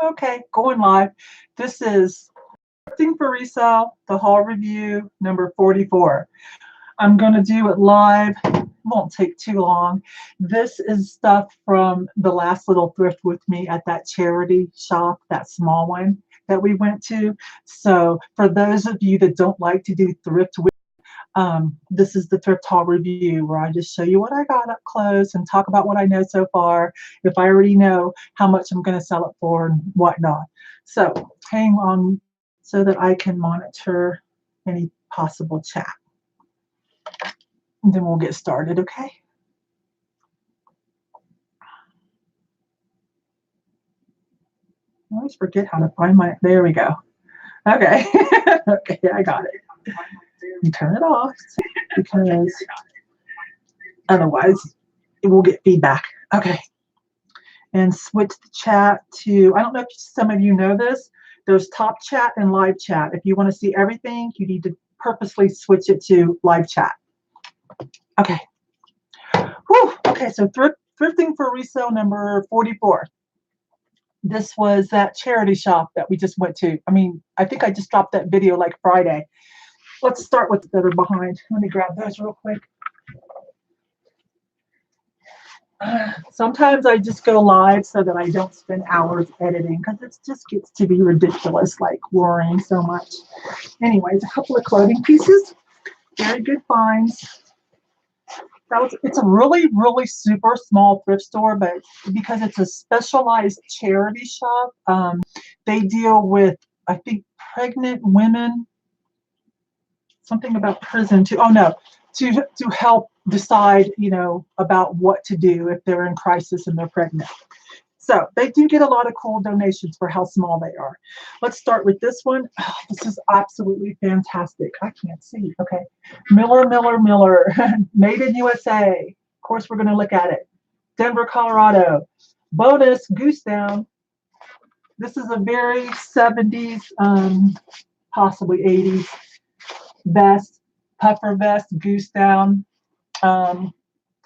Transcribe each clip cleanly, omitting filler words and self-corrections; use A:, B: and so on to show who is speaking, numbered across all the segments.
A: Okay, going live. This is Thrifting for Resale, the haul review number 44. I'm going to do it live. It won't take too long. This is stuff from the last little thrift with me at that charity shop, that small one that we went to. So for those of you that don't like to do thrift with, this is the thrift haul review where I just show you what I got up close and talk about what I know so far. If I already know how much I'm going to sell it for and whatnot. So hang on so that I can monitor any possible chat. And then we'll get started, okay? I always forget how to find my, there we go. Okay, okay, I got it. You turn it off because otherwise it will get feedback. Okay, and switch the chat to, I don't know if some of you know this, there's top chat and live chat. If you want to see everything, you need to purposely switch it to live chat. Okay. Whew. Okay, so thrifting for resale number 44. This was that charity shop that we just went to. I mean, I think I just dropped that video like Friday. Let's start with the that are behind. Let me grab those real quick. Sometimes I just go live so that I don't spend hours editing because it just gets to be ridiculous, like worrying so much. Anyways, a couple of clothing pieces. Very good finds. It's a really, really super small thrift store, but because it's a specialized charity shop, they deal with, I think, pregnant women, something about prison too. Oh no, to help decide, you know, about what to do if they're in crisis and they're pregnant. So they do get a lot of cool donations for how small they are. Let's start with this one. Oh, this is absolutely fantastic. I can't see. Okay. Miller, made in USA. Of course, we're going to look at it. Denver, Colorado. Bonus, goose down. This is a very 70s, possibly 80s vest, puffer vest, goose down.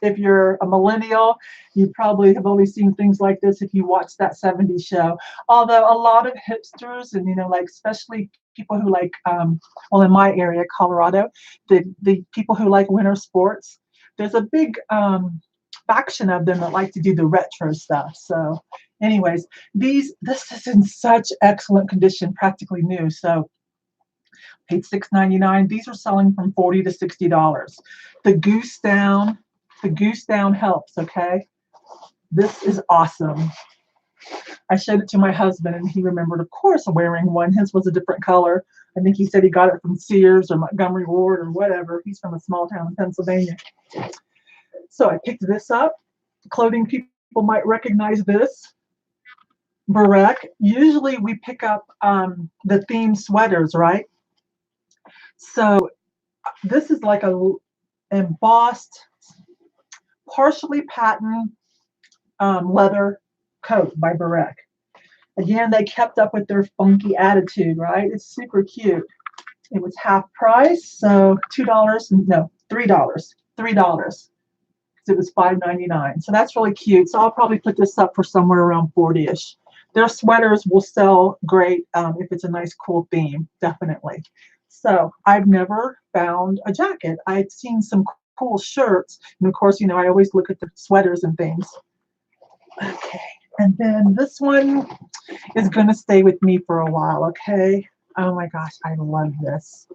A: If you're a millennial, you probably have only seen things like this if you watch that 70s show. Although a lot of hipsters and, you know, like especially people who like, well, in my area, Colorado, the people who like winter sports, there's a big faction of them that like to do the retro stuff. So anyways, this is in such excellent condition, practically new. So paid $6.99. These are selling from $40 to $60. The goose down helps, okay? This is awesome. I showed it to my husband and he remembered, of course, wearing one. His was a different color. I think he said he got it from Sears or Montgomery Ward or whatever. He's from a small town in Pennsylvania. So I picked this up. Clothing people might recognize this. Barrek. Usually we pick up the themed sweaters, right? So this is like a embossed, partially patent leather coat by Barrek. Again, they kept up with their funky attitude, right? It's super cute. It was half price, so $2, no, $3. $3. It was $5.99. So that's really cute. So I'll probably put this up for somewhere around 40-ish. Their sweaters will sell great if it's a nice, cool theme, definitely. So I've never found a jacket. I've seen some cool shirts. And of course, you know, I always look at the sweaters and things. Okay. And then this one is going to stay with me for a while, okay? Oh my gosh, I love this.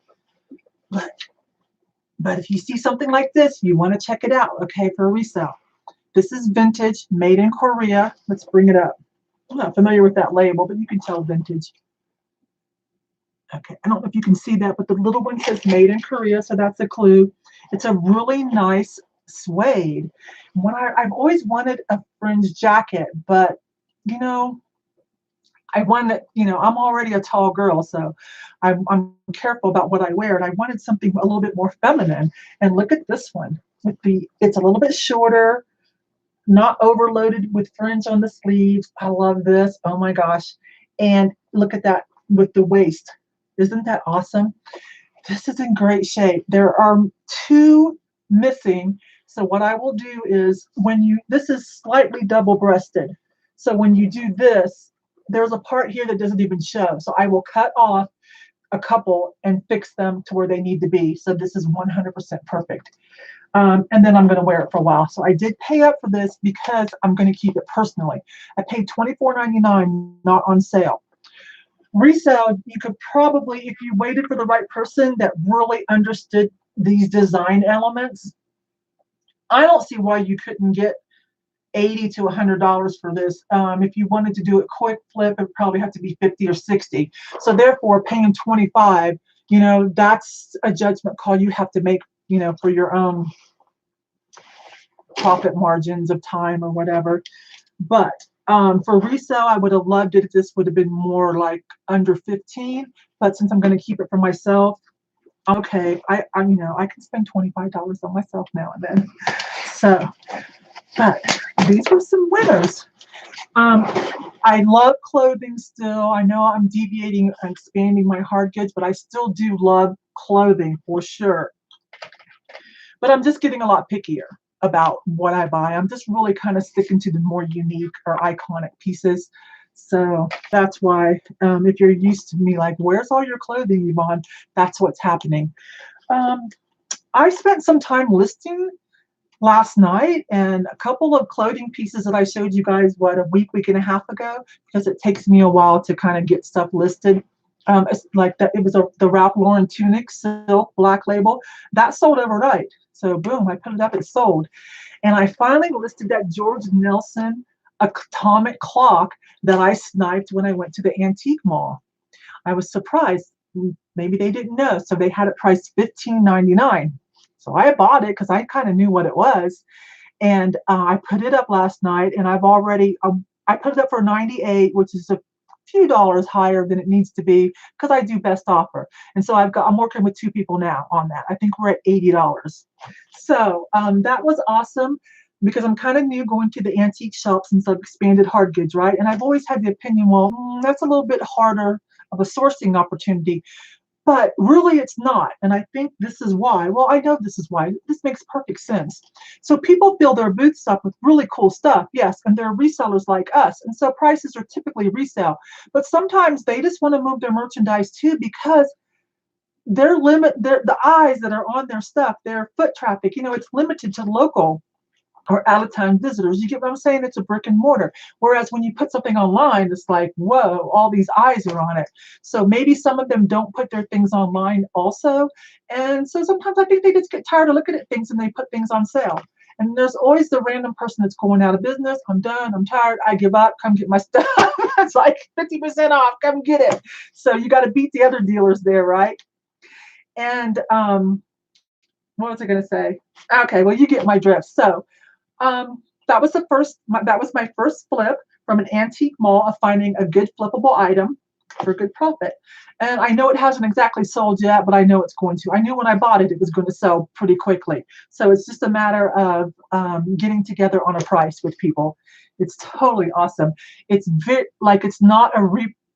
A: But if you see something like this, you want to check it out, okay, for resale. This is vintage, made in Korea. Let's bring it up. I'm not familiar with that label, but you can tell vintage. Okay, I don't know if you can see that, but the little one says made in Korea, so that's a clue. It's a really nice suede. I've always wanted a fringe jacket, but, you know, I wanted, you know, I'm already a tall girl, so I'm careful about what I wear, and I wanted something a little bit more feminine. And look at this one. It's a little bit shorter, not overloaded with fringe on the sleeves. I love this. Oh my gosh. And look at that with the waist. Isn't that awesome? This is in great shape. There are two missing. So what I will do is this is slightly double-breasted. So when you do this, there's a part here that doesn't even show. So I will cut off a couple and fix them to where they need to be. So this is 100% perfect. And then I'm going to wear it for a while. So I did pay up for this because I'm going to keep it personally. I paid $24.99, not on sale. Resale, you could probably, if you waited for the right person that really understood these design elements, I don't see why you couldn't get $80 to $100 for this. If you wanted to do it quick flip, it would probably have to be 50 or 60. So therefore, paying 25, you know, that's a judgment call you have to make, you know, for your own profit margins of time or whatever. But for resale, I would have loved it if this would have been more like under 15. But since I'm going to keep it for myself, okay, I you know, I can spend $25 on myself now and then. So, but these were some winners. I love clothing still. I know I'm deviating and expanding my hard goods, but I still do love clothing for sure. But I'm just getting a lot pickier about what I buy. I'm just really kind of sticking to the more unique or iconic pieces. So that's why if you're used to me like, where's all your clothing, Yvonne? That's what's happening. I spent some time listing last night, and a couple of clothing pieces that I showed you guys, what, a week and a half ago, because it takes me a while to kind of get stuff listed. It's like that. It was the Ralph Lauren tunic, silk, black label. That sold overnight. So boom, I put it up, it sold. And I finally listed that George Nelson atomic clock that I sniped when I went to the antique mall. I was surprised. Maybe they didn't know. So they had it priced $15.99. So I bought it because I kind of knew what it was. And I put it up last night, and I've already, I put it up for $98, which is a few dollars higher than it needs to be because I do best offer. And so I'm working with 2 people now on that. I think we're at $80. So that was awesome because I'm kind of new going to the antique shop since I've expanded hard goods, right? And I've always had the opinion, well, that's a little bit harder of a sourcing opportunity. But really, it's not. And I think this is why. Well, I know this is why. This makes perfect sense. So people fill their booths up with really cool stuff, yes, and they're resellers like us. And so prices are typically resale. But sometimes they just want to move their merchandise too because the eyes that are on their stuff, their foot traffic, you know, it's limited to local or out-of-town visitors. You get what I'm saying? It's a brick and mortar. Whereas when you put something online, it's like, whoa, all these eyes are on it. So maybe some of them don't put their things online also. And so sometimes I think they just get tired of looking at things and they put things on sale. And there's always the random person that's going out of business. I'm done. I'm tired. I give up. Come get my stuff. It's like 50% off. Come get it. So you got to beat the other dealers there, right? And what was I going to say? Okay, well, you get my drift. So that was my first flip from an antique mall of finding a good flippable item for good profit. And I know it hasn't exactly sold yet, but I know it's going to. I knew when I bought it, it was going to sell pretty quickly. So it's just a matter of getting together on a price with people. It's totally awesome. It's it's not a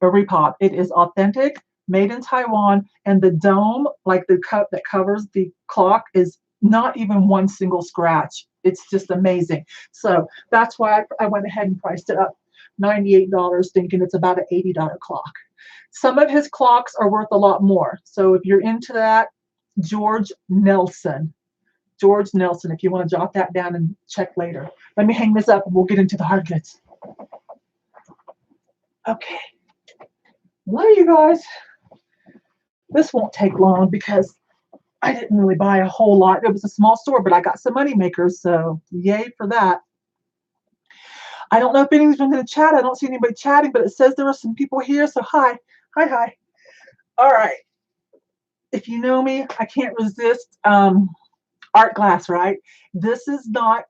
A: repop. It is authentic, made in Taiwan, and the dome, like the cup that covers the clock, is not even one single scratch. It's just amazing. So that's why I went ahead and priced it up $98, thinking it's about an $80 clock. Some of his clocks are worth a lot more. So if you're into that, George Nelson, if you want to jot that down and check later. Let me hang this up and we'll get into the hard goods. Okay. Well, you guys, this won't take long because I didn't really buy a whole lot. It was a small store, but I got some money makers, so yay for that. I don't know if anyone's been in the chat. I don't see anybody chatting, but it says there are some people here, so hi. All right. If you know me, I can't resist art glass, right? This is not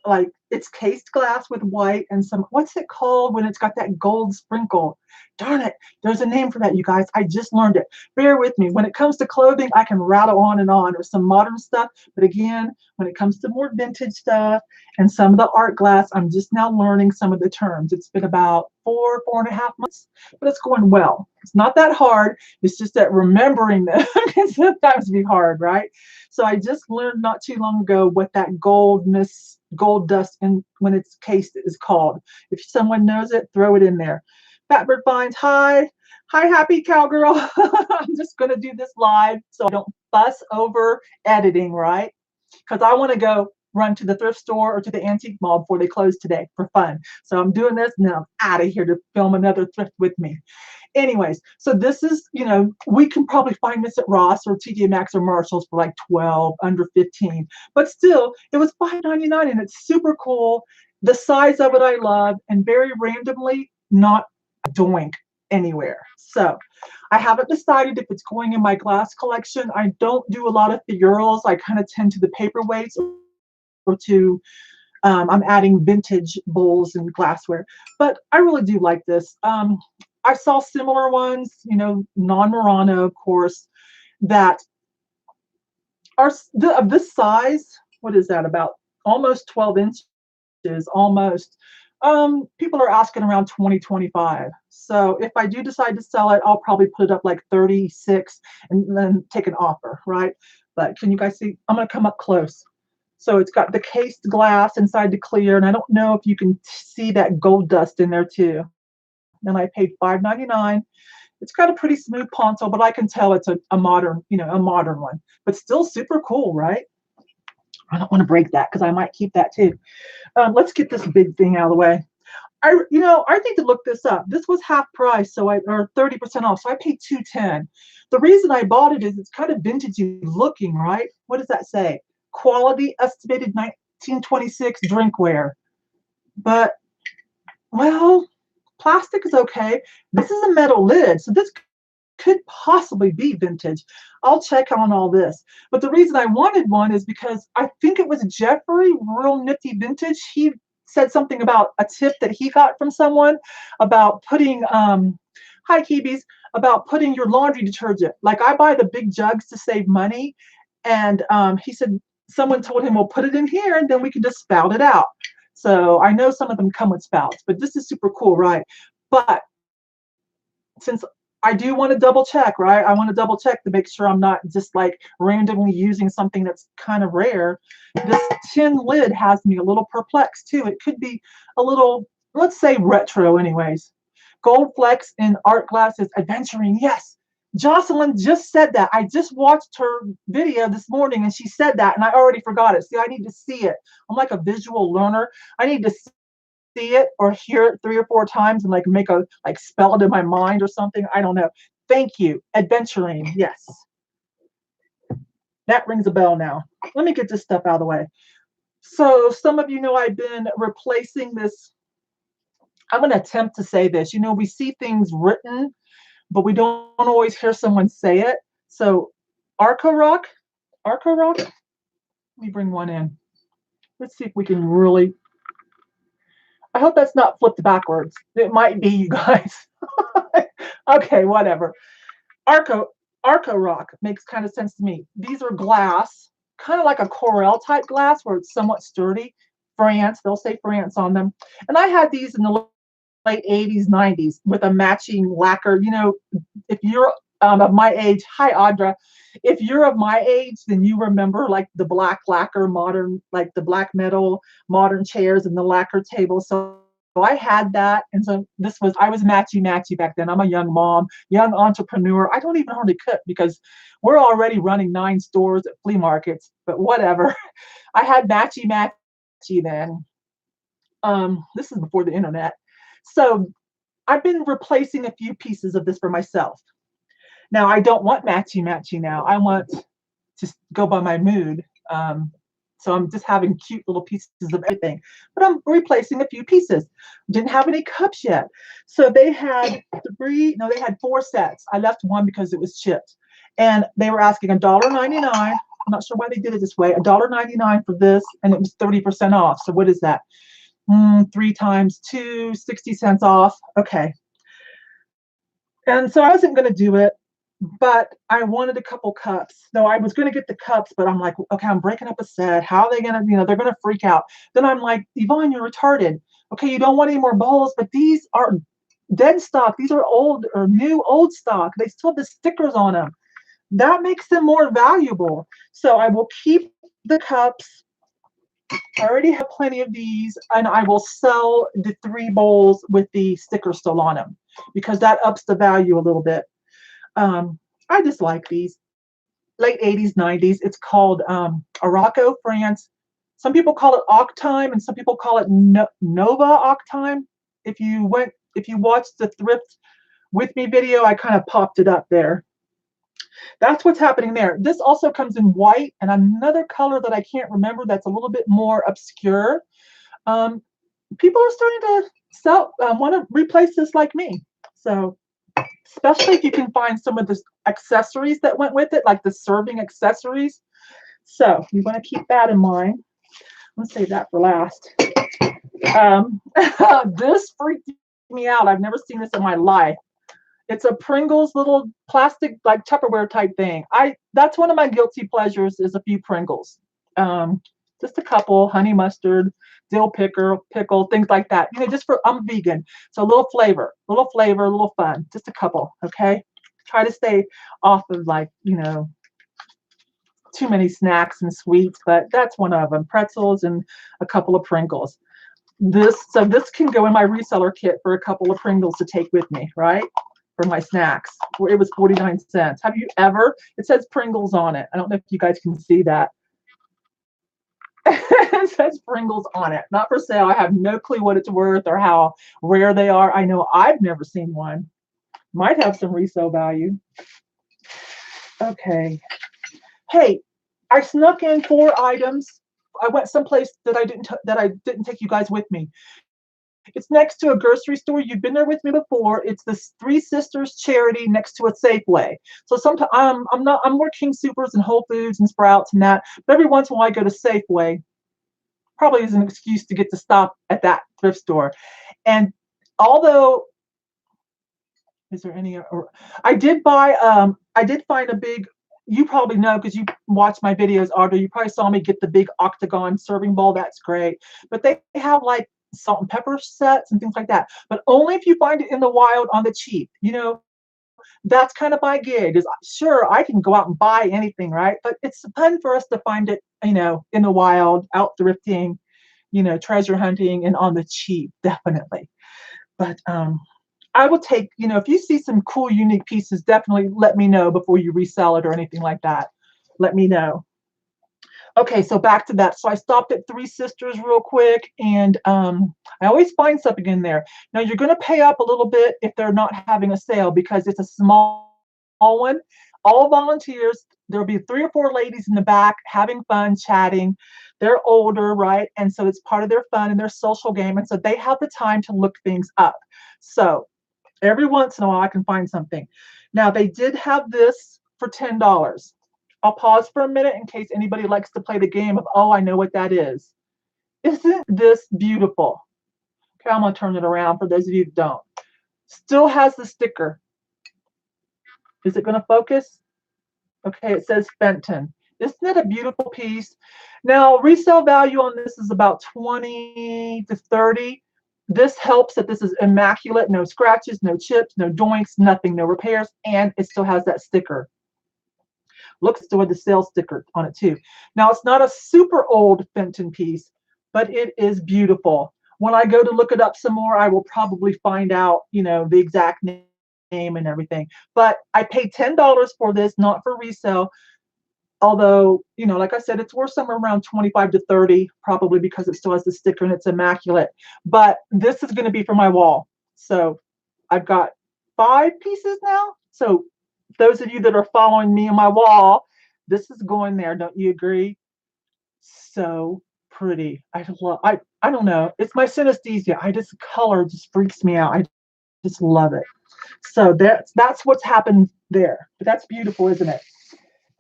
A: like, it's cased glass with white and some, what's it called when it's got that gold sprinkle? Darn it, there's a name for that, you guys. I just learned it. Bear with me. When it comes to clothing, I can rattle on and on, or some modern stuff. But again, when it comes to more vintage stuff and some of the art glass, I'm just now learning some of the terms. It's been about 4.5 months, but it's going well. It's not that hard. It's just that remembering them can sometimes be hard, right? So I just learned not too long ago what that gold dust, and when it's cased, is called. If someone knows it, throw it in there. Fatbird Finds, hi. Hi, happy cowgirl. I'm just going to do this live so I don't fuss over editing, right? Because I want to go run to the thrift store or to the antique mall before they close today for fun. So I'm doing this and then I'm out of here to film another thrift with me. Anyways, so this is, you know, we can probably find this at Ross or TJ Maxx or Marshalls for like 12, under 15. But still, it was $5.99 and it's super cool. The size of it I love, and very randomly not doink anywhere. So I haven't decided if it's going in my glass collection. I don't do a lot of figurals. I kind of tend to the paperweights or to I'm adding vintage bowls and glassware, but I really do like this. I saw similar ones, you know, non-Murano, of course, that are of this size. What is that, about almost 12 inches, almost. People are asking around 20, 25. So if I do decide to sell it, I'll probably put it up like 36 and then take an offer, right? But can you guys see? I'm going to come up close. So it's got the cased glass inside the clear, and I don't know if you can see that gold dust in there too. And I paid $5.99. It's got a pretty smooth console, but I can tell it's a modern, you know, a modern one, but still super cool, right? I don't want to break that because I might keep that too. Let's get this big thing out of the way. I need to look this up. This was half price, so or 30% off, so I paid $2.10. The reason I bought it is it's kind of vintagey looking, right? What does that say? Quality estimated 1926 drinkware. But, well, plastic is okay. This is a metal lid, so this could possibly be vintage. I'll check on all this. But the reason I wanted one is because I think it was Jeffrey, Real Nifty Vintage. He said something about a tip that he got from someone about putting, hi Keebies, about putting your laundry detergent. Like I buy the big jugs to save money. And he said someone told him, well, put it in here and then we can just spout it out. So I know some of them come with spouts, but this is super cool, right? But since I do want to double check, right? I want to double check to make sure I'm not just like randomly using something that's kind of rare. This tin lid has me a little perplexed too. It could be a little, let's say retro anyways. Gold flecks in art glasses, adventuring. Yes, Jocelyn just said that. I just watched her video this morning and she said that and I already forgot it. See, I need to see it. I'm like a visual learner. I need to see it or hear it 3 or 4 times and like make a spell it in my mind or something. I don't know. Thank you. Adventuring. Yes. That rings a bell now. Let me get this stuff out of the way. So some of you know I've been replacing this. I'm going to attempt to say this. You know, we see things written, but we don't always hear someone say it. So Arco Rock. Let me bring one in. Let's see if we can really. I hope that's not flipped backwards. It might be, you guys. Okay, whatever. Arco Rock makes kind of sense to me. These are glass, kind of like a Corel type glass where it's somewhat sturdy. France, they'll say France on them. And I had these in the late 80s, 90s with a matching lacquer. You know, if you're of my age, hi Audra, if you're of my age, then you remember like the black lacquer modern, like the black metal modern chairs and the lacquer table. So I had that, and so I was matchy back then. I'm a young mom, young entrepreneur. I don't even hardly cook because we're already running 9 stores at flea markets, but whatever. I had matchy then. This is before the internet. So I've been replacing a few pieces of this for myself. Now I don't want matchy now. I want to go by my mood. So I'm just having cute little pieces of everything, but I'm replacing a few pieces. Didn't have any cups yet. So they had 4 sets. I left one because it was chipped, and they were asking $1.99. I'm not sure why they did it this way. $1.99 for this, and it was 30% off. So what is that? 3 times 2, 60 cents off. Okay. And so I wasn't going to do it, but I wanted a couple cups. No, I was going to get the cups, but I'm like, okay, I'm breaking up a set. How are they going to, they're going to freak out. Then I'm like, Yvonne, you're retarded. Okay, you don't want any more bowls, but these are dead stock. These are old or new old stock. They still have the stickers on them. That makes them more valuable. So I will keep the cups. I already have plenty of these, and I will sell the 3 bowls with the sticker still on them because that ups the value a little bit. I just like these. Late 80s, 90s. It's called Araco, France. Some people call it Octime, and some people call it Nova Octime. If you watched the Thrift with me video, I kind of popped it up there. That's what's happening there. This also comes in white and another color that I can't remember that's a little bit more obscure. People are starting to want to replace this like me. So especially if you can find some of the accessories that went with it, like the serving accessories. So you want to keep that in mind. Let's save that for last. This freaked me out. I've never seen this in my life. It's a Pringles little plastic, like Tupperware type thing. That's one of my guilty pleasures is a few Pringles. Just a couple, honey mustard, dill pickle, things like that. Just I'm vegan. So a little flavor, a little fun. Just a couple, okay? Try to stay off of too many snacks and sweets, but that's one of them. Pretzels and a couple of Pringles. This can go in my reseller kit for a couple of Pringles to take with me, right? For my snacks. It was 49 cents. Have you ever? It says Pringles on it. I don't know if you guys can see that. It says Pringles on it. Not for sale. I have no clue what it's worth or how rare they are. I know I've never seen one. Might have some resale value. Okay. Hey, I snuck in 4 items. I went someplace that I didn't take you guys with me. It's next to a grocery store. You've been there with me before. It's this Three Sisters charity next to a Safeway. So sometimes I'm more King Soopers and Whole Foods and Sprouts and that. But every once in a while I go to Safeway. Probably is an excuse to get to stop at that thrift store. And although, is there any? I did find a big. You probably know because you watch my videos, Audrey. You probably saw me get the big octagon serving bowl. That's great. But they have like salt and pepper sets and things like that. But only if you find it in the wild on the cheap. That's kind of my gig. Is sure I can go out and buy anything, right? But it's fun for us to find it, in the wild, out thrifting, treasure hunting, and on the cheap, definitely. But I will take, if you see some cool, unique pieces, definitely let me know before you resell it or anything like that. Let me know. Okay, so back to that. So I stopped at Three Sisters real quick, and I always find something in there. Now you're going to pay up a little bit if they're not having a sale because it's a small one. All volunteers. There'll be 3 or 4 ladies in the back having fun, chatting. They're older, right? And so it's part of their fun and their social game, and so they have the time to look things up. So every once in a while, I can find something. Now, they did have this for $10. I'll pause for a minute in case anybody likes to play the game of, oh, I know what that is. Isn't this beautiful? Okay, I'm going to turn it around for those of you who don't. Still has the sticker. Is it going to focus? Okay, it says Fenton. Isn't it a beautiful piece? Now, resale value on this is about 20 to 30. This helps that this is immaculate, no scratches, no chips, no doinks, nothing, no repairs, and it still has that sticker. Looks to the sales sticker on it too. Now, it's not a super old Fenton piece, but it is beautiful. When I go to look it up some more, I will probably find out, the exact name and everything. But I paid $10 for this, not for resale. Although, like I said, it's worth somewhere around 25 to 30, probably because it still has the sticker and it's immaculate. But this is going to be for my wall. So I've got 5 pieces now. So those of you that are following me on my wall, this is going there. Don't you agree? So pretty. I don't know. It's my synesthesia. Color just freaks me out. I just love it. So that's what's happened there. But that's beautiful, isn't it?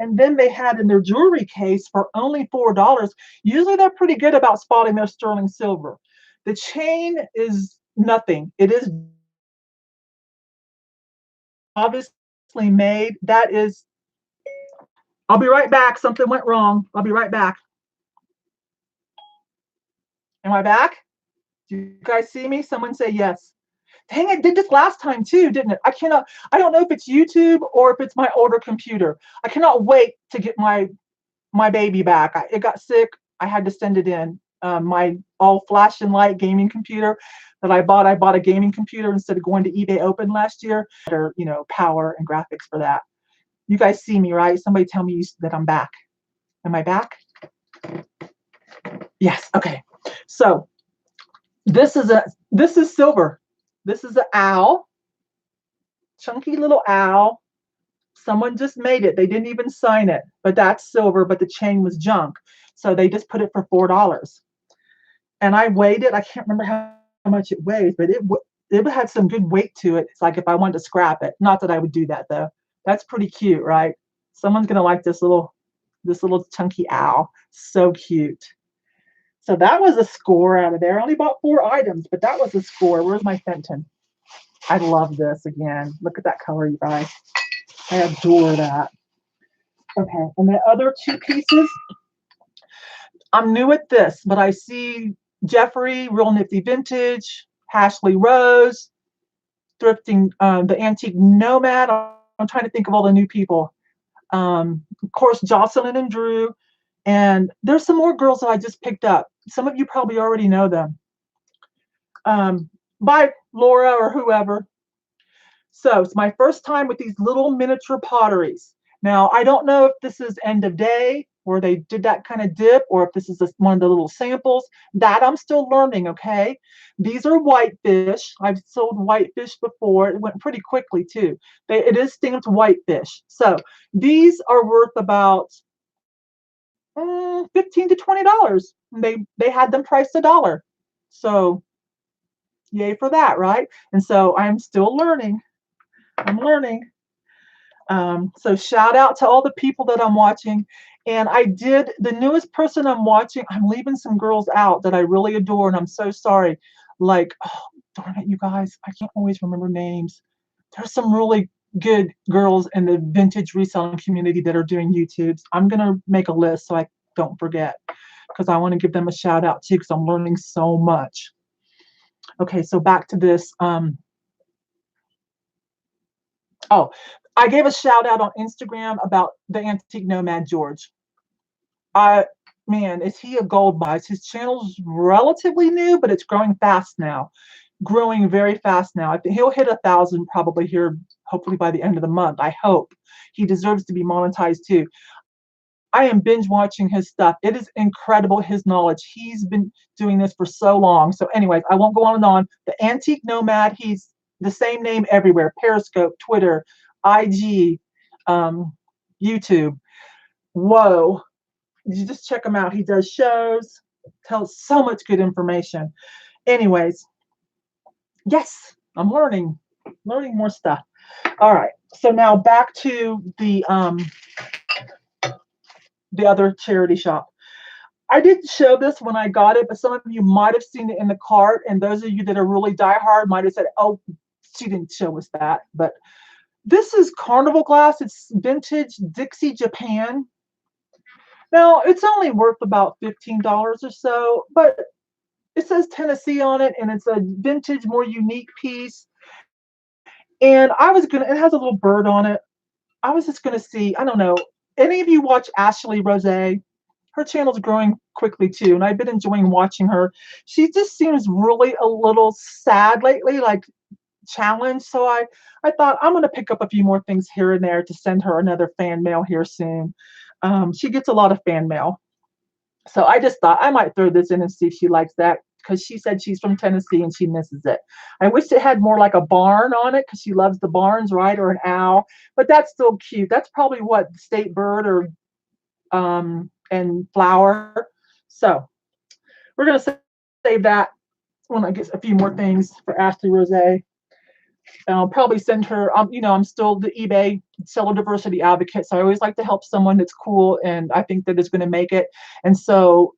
A: And then they had in their jewelry case for only $4. Usually they're pretty good about spotting their sterling silver. The chain is nothing. It is obviously made. That is, I'll be right back. Something went wrong. I'll be right back. Am I back? Do you guys see me? Someone say yes. Dang, it did this last time too, didn't it? I don't know if it's YouTube or if it's my older computer. I cannot wait to get my baby back. It got sick I had to send it in. My all flash and light gaming computer that I bought a gaming computer instead of going to eBay Open last year. Or, you know, power and graphics for that. You guys see me, right? Somebody tell me that I'm back. Am I back? Yes. Okay. So this is silver. This is an owl, chunky little owl. Someone just made it. They didn't even sign it, but that's silver, but the chain was junk. So they just put it for $4. And I weighed it. I can't remember how much it weighs, but it had some good weight to it. It's like if I wanted to scrap it. Not that I would do that though. That's pretty cute, right? Someone's gonna like this little chunky owl. So cute. So that was a score out of there. I only bought 4 items, but that was a score. Where's my Fenton? I love this again. Look at that color, you guys. I adore that. Okay, and the other 2 pieces, I'm new at this, but I see Jeffrey, Real Nifty Vintage, Ashley Rose, Thrifting, the Antique Nomad. I'm trying to think of all the new people. Of course, Jocelyn and Drew. And there's some more girls that I just picked up. Some of you probably already know them. By Laura or whoever. So it's my first time with these little miniature potteries. Now, I don't know if this is end of day where they did that kind of dip, or if this is one of the little samples. That I'm still learning, okay? These are whitefish. I've sold whitefish before. It went pretty quickly too. It is stamped whitefish. So these are worth about $15 to $20. They had them priced $1. So yay for that, right? And so I'm still learning. I'm learning. So shout out to all the people that I'm watching. And the newest person I'm watching, I'm leaving some girls out that I really adore, and I'm so sorry. Like, oh, darn it, you guys, I can't always remember names. There's some really good girls in the vintage reselling community that are doing YouTubes. I'm going to make a list so I don't forget, because I want to give them a shout out too, because I'm learning so much. Okay, so back to this. Oh, I gave a shout out on Instagram about the Antique Nomad George. Man, is he a gold mine? His channel's relatively new, but it's growing fast now. Growing very fast now. I think he'll hit 1,000 probably here, hopefully by the end of the month. I hope. He deserves to be monetized too. I am binge watching his stuff. It is incredible, his knowledge. He's been doing this for so long. So anyways, I won't go on and on. The Antique Nomad, he's the same name everywhere. Periscope, Twitter, IG, YouTube. Whoa. You just check him out. He does shows, tells so much good information. Anyways, yes, I'm learning more stuff. All right. So now back to the other charity shop. I didn't show this when I got it, but some of you might have seen it in the cart, and those of you that are really diehard might have said, oh, she didn't show us that. But this is Carnival glass. It's vintage Dixie, Japan. Now, it's only worth about $15 or so, but it says Tennessee on it, and it's a vintage, more unique piece. And it has a little bird on it. I was just gonna see, I don't know, any of you watch Ashley Rose? Her channel's growing quickly too, and I've been enjoying watching her. She just seems really a little sad lately, like challenged. So I thought I'm gonna pick up a few more things here and there to send her another fan mail here soon. She gets a lot of fan mail. So I just thought I might throw this in and see if she likes that, because she said she's from Tennessee and she misses it. I wish it had more like a barn on it, because she loves the barns, right? Or an owl, but that's still cute. That's probably what, state bird or and flower. So we're going to save that when I get a few more things for Ashley Rose. I'll probably send her, I'm still the eBay seller diversity advocate, so I always like to help someone that's cool and I think that is going to make it. And so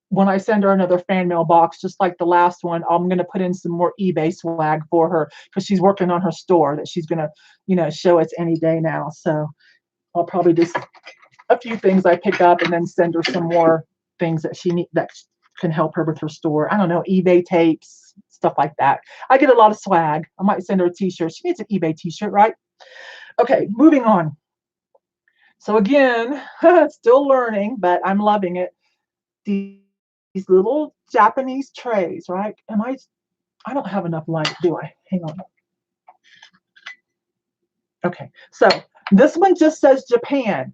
A: when I send her another fan mail box, just like the last one, I'm going to put in some more eBay swag for her, because she's working on her store that she's going to, show us any day now. So I'll probably just a few things I pick up and then send her some more things that she needs that can help her with her store. I don't know, eBay tapes, stuff like that. I get a lot of swag. I might send her a t-shirt. She needs an eBay t-shirt, right? Okay, moving on. So again, still learning, but I'm loving it. these little Japanese trays, right? I don't have enough light, do I? Hang on. Okay, so this one just says Japan.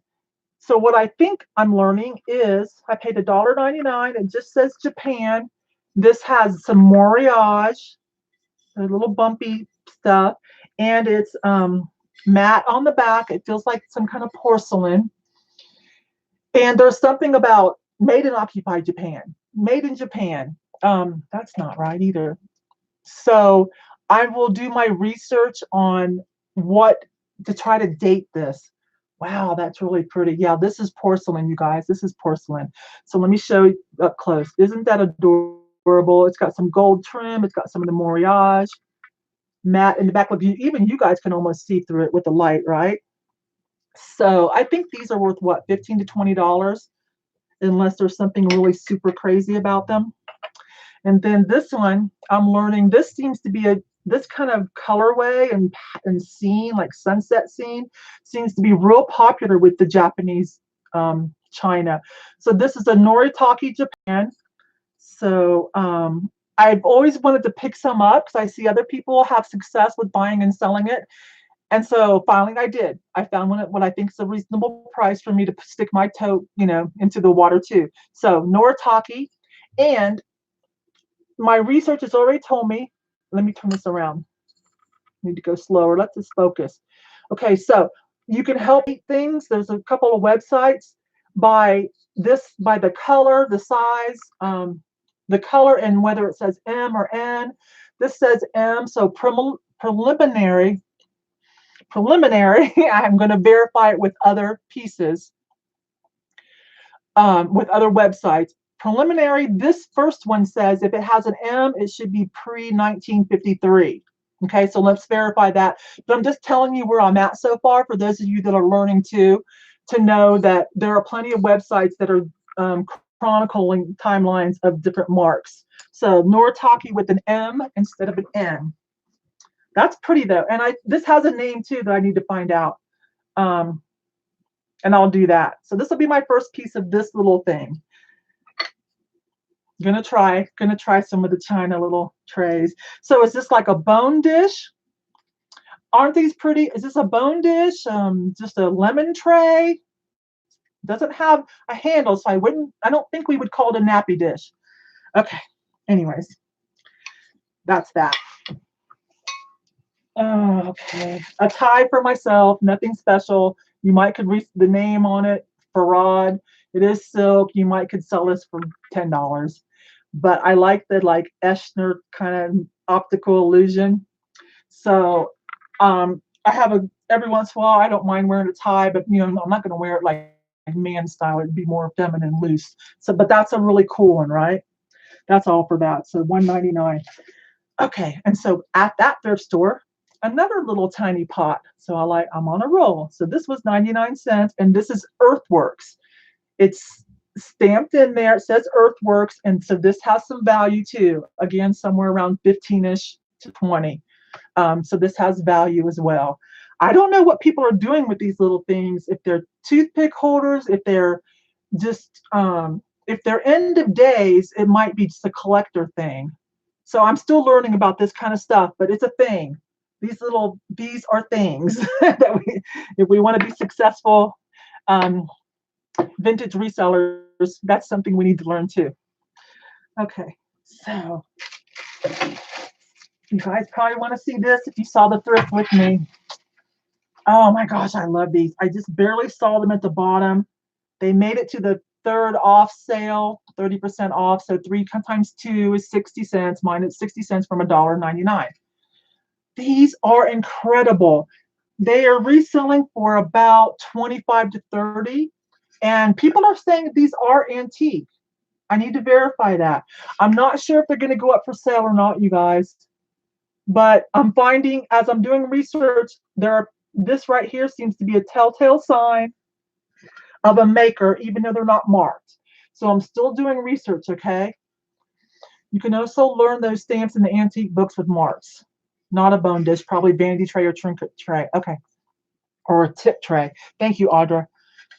A: So what I think I'm learning is I paid $1.99. It just says Japan. This has some moriage, a little bumpy stuff, and it's matte on the back. It feels like some kind of porcelain. And there's something about made in occupied Japan, made in Japan. That's not right either. So I will do my research on what to try to date this. Wow, that's really pretty. Yeah, this is porcelain, you guys. This is porcelain. So let me show you up close. Isn't that adorable? It's got some gold trim. It's got some of the moriage matte in the back. Look, even you guys can almost see through it with the light, right? So I think these are worth what, $15 to $20, unless there's something really super crazy about them. And then this one, I'm learning, this seems to be this kind of colorway and scene, like sunset scene, seems to be real popular with the Japanese China. So this is a Noritake Japan. So I've always wanted to pick some up because I see other people have success with buying and selling it. And so finally I did. I found one at what I think is a reasonable price for me to stick my toe, into the water too. So Noritake, and my research has already told me, let me turn this around. I need to go slower. Let this focus. Okay, so you can help things. There's a couple of websites by the color, the size, the color, and whether it says M or N. This says M, so preliminary. I'm going to verify it with other pieces, with other websites. Preliminary, this first one says if it has an M, it should be pre-1953. Okay, so let's verify that. But I'm just telling you where I'm at so far for those of you that are learning too, to know that there are plenty of websites that are chronicling timelines of different marks. So Noritake with an M instead of an N. That's pretty though. And this has a name too that I need to find out. And I'll do that. So this will be my first piece of this little thing. Gonna try some of the China little trays. So is this like a bone dish? Aren't these pretty? Is this a bone dish? Just a lemon tray? Doesn't have a handle, so I don't think we would call it a nappy dish. Okay, anyways, that's that. Okay, a tie for myself, nothing special. You might could read the name on it, Farad. It is silk. You might could sell this for $10. But I like the Eschner kind of optical illusion. So I have every once in a while, I don't mind wearing a tie, but I'm not going to wear it like man style. It'd be more feminine, loose. So, but that's a really cool one, right? That's all for that. So $1.99. Okay, and so at that thrift store, another little tiny pot. So I'm on a roll. So this was 99 cents, and this is Earthworks. It's stamped in there. It says Earthworks, and so this has some value too. Again, somewhere around 15-ish to 20. So this has value as well. I don't know what people are doing with these little things. If they're toothpick holders, if they're just if they're end of days, it might be just a collector thing. So I'm still learning about this kind of stuff, but it's a thing. These are things that if we want to be successful vintage resellers, that's something we need to learn too. Okay, so you guys probably want to see this if you saw the thrift with me. Oh my gosh, I love these. I just barely saw them at the bottom. They made it to the third off sale, 30% off. So 3 times 2 is 60 cents, minus 60 cents from $1.99. These are incredible. They are reselling for about 25 to 30. And people are saying that these are antique. I need to verify that. I'm not sure if they're going to go up for sale or not, you guys. But I'm finding, as I'm doing research, this right here seems to be a telltale sign of a maker, even though they're not marked. So I'm still doing research, okay? You can also learn those stamps in the antique books with marks. Not a bone dish, probably vanity tray or trinket tray. Okay. Or a tip tray. Thank you, Audra.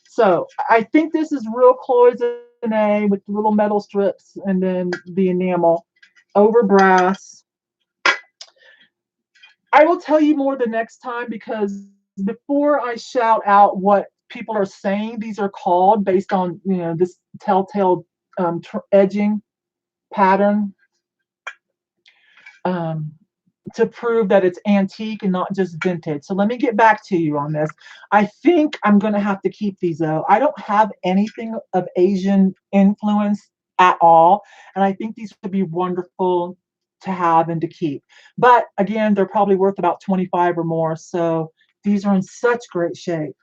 A: So I think this is real cloisonne cloisonne with the little metal strips and then the enamel over brass. I will tell you more the next time, because before I shout out what people are saying these are called based on, you know, this telltale edging pattern, um, to prove that it's antique and not just vintage. So let me get back to you on this. I think I'm going to have to keep these though. I don't have anything of Asian influence at all. And I think these would be wonderful to have and to keep. But again, they're probably worth about 25 or more. So these are in such great shape.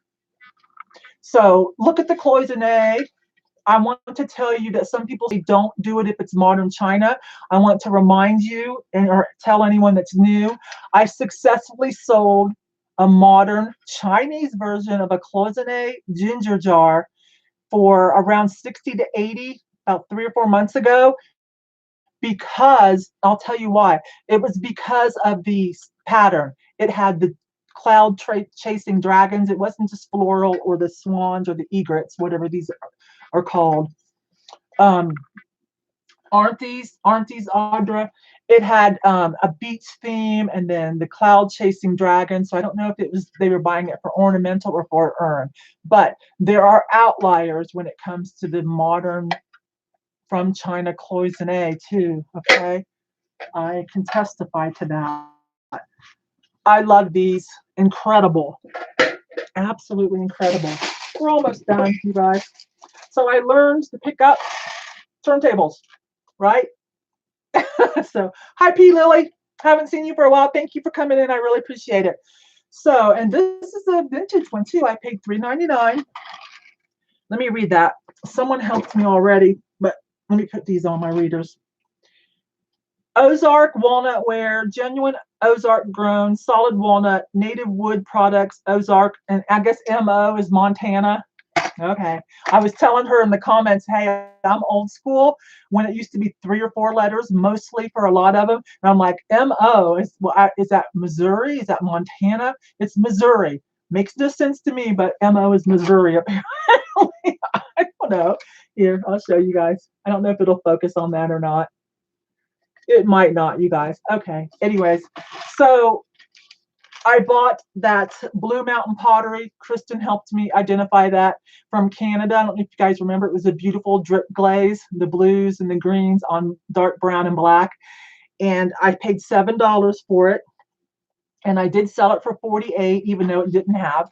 A: So look at the cloisonne. I want to tell you that some people say don't do it if it's modern China. I want to remind you or tell anyone that's new, I successfully sold a modern Chinese version of a cloisonne ginger jar for around 60 to 80, about 3 or 4 months ago, because I'll tell you why. It was because of the pattern. It had the cloud chasing dragons. It wasn't just floral or the swans or the egrets, whatever these are called. Aren't these Audra? It had a beach theme and then the cloud chasing dragon. So I don't know if it was they were buying it for ornamental or for urn, but there are outliers when it comes to the modern from China cloisonne too. Okay, I can testify to that. I love these. Incredible, absolutely incredible. We're almost done, you guys. So I learned to pick up turntables, right? So, hi P. Lily. Haven't seen you for a while. Thank you for coming in. I really appreciate it. So, and this is a vintage one too. I paid $3.99. Let me read that. Someone helped me already, but let me put these on my readers. Ozark walnut ware, genuine Ozark grown, solid walnut, native wood products, Ozark, and I guess MO is Montana. Okay. I was telling her in the comments, hey, I'm old school when it used to be 3 or 4 letters, mostly for a lot of them. And I'm like, MO, is that Missouri? Is that Montana? It's Missouri. Makes no sense to me, but MO is Missouri apparently. I don't know. Here, I'll show you guys. I don't know if it'll focus on that or not. It might not, you guys. Okay. Anyways, so I bought that Blue Mountain Pottery. Kristen helped me identify that from Canada. I don't know if you guys remember. It was a beautiful drip glaze, the blues and the greens on dark brown and black. And I paid $7 for it. And I did sell it for $48, even though it didn't have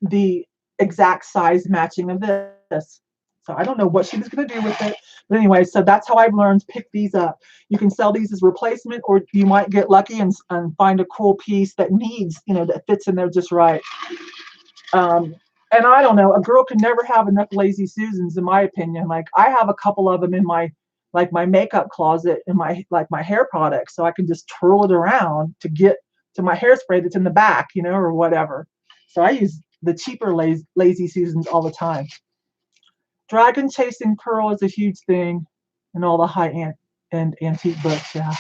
A: the exact size matching of this. So I don't know what she was going to do with it. But anyway, so that's how I've learned to pick these up. You can sell these as replacement, or you might get lucky and find a cool piece that needs, you know, that fits in there just right. And I don't know, a girl can never have enough lazy Susans, in my opinion. Like I have a couple of them in my makeup closet in my my hair products, so I can just twirl it around to get to my hairspray that's in the back, you know, or whatever. So I use the cheaper lazy Susans all the time. Dragon chasing pearl is a huge thing in all the high-end antique books. Yeah,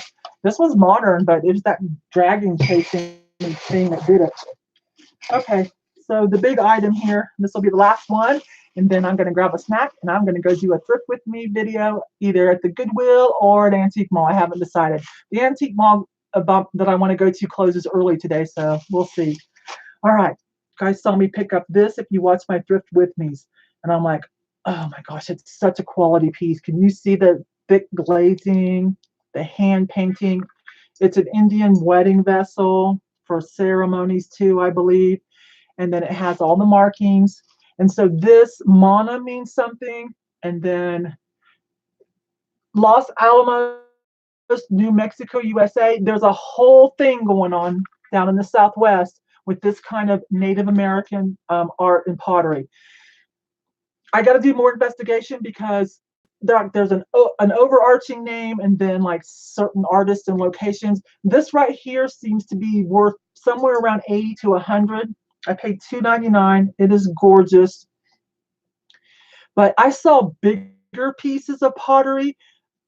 A: this was modern, but it was that dragon chasing thing that did it. Okay, so the big item here, this will be the last one, and then I'm going to grab a snack and I'm going to go do a thrift with me video either at the Goodwill or at Antique Mall. I haven't decided. The Antique Mall that I want to go to closes early today, so we'll see. All right, guys saw me pick up this if you watch my thrift with me's, and I'm like, oh my gosh, it's such a quality piece. Can you see the thick glazing, the hand painting? It's an Indian wedding vessel for ceremonies too, I believe. And then it has all the markings. And so this Mana means something. And then Los Alamos, New Mexico, USA. There's a whole thing going on down in the Southwest with this kind of Native American art and pottery. I got to do more investigation because there's an overarching name and then like certain artists and locations. This right here seems to be worth somewhere around 80 to 100. I paid $2.99. It is gorgeous. But I saw bigger pieces of pottery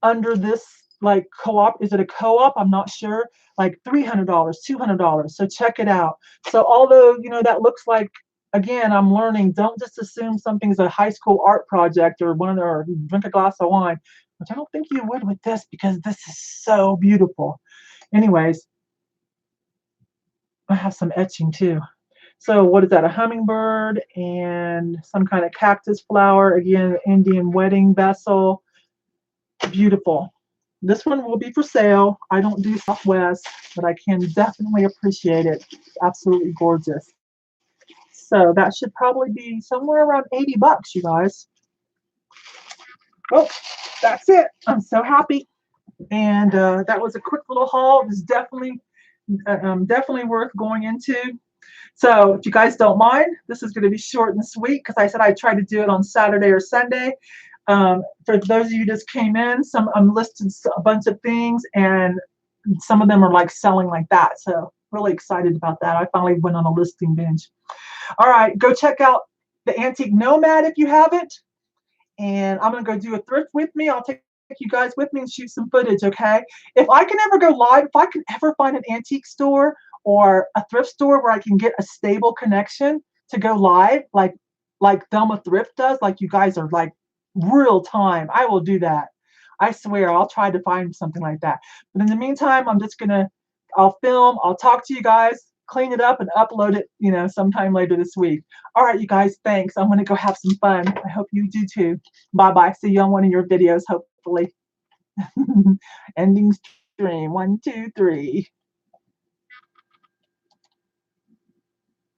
A: under this like co-op. Is it a co-op? I'm not sure. Like $300, $200. So check it out. So although, you know, that looks like again, I'm learning, don't just assume something's a high school art project or or drink a glass of wine, which I don't think you would with this because this is so beautiful. Anyways, I have some etching too. So what is that? A hummingbird and some kind of cactus flower. Again, Indian wedding vessel. Beautiful. This one will be for sale. I don't do Southwest, but I can definitely appreciate it. It's absolutely gorgeous. So that should probably be somewhere around 80 bucks, you guys. Oh, that's it. I'm so happy. And that was a quick little haul. It was definitely worth going into. So if you guys don't mind, this is going to be short and sweet because I said I tried to do it on Saturday or Sunday. For those of you who just came in, I'm listed a bunch of things, and some of them are like selling like that. So really excited about that. I finally went on a listing binge. All right, go check out the Antique Nomad if you haven't. And I'm going to go do a thrift with me. I'll take you guys with me and shoot some footage, okay? If I can ever go live, if I can ever find an antique store or a thrift store where I can get a stable connection to go live, like Thelma Thrift does, like you guys are like real time, I will do that. I swear I'll try to find something like that. But in the meantime, I'll film, I'll talk to you guys, clean it up and upload it, sometime later this week. All right, you guys, thanks. I'm going to go have some fun. I hope you do too. Bye-bye. See you on one of your videos, hopefully. Ending stream. 1, 2, 3.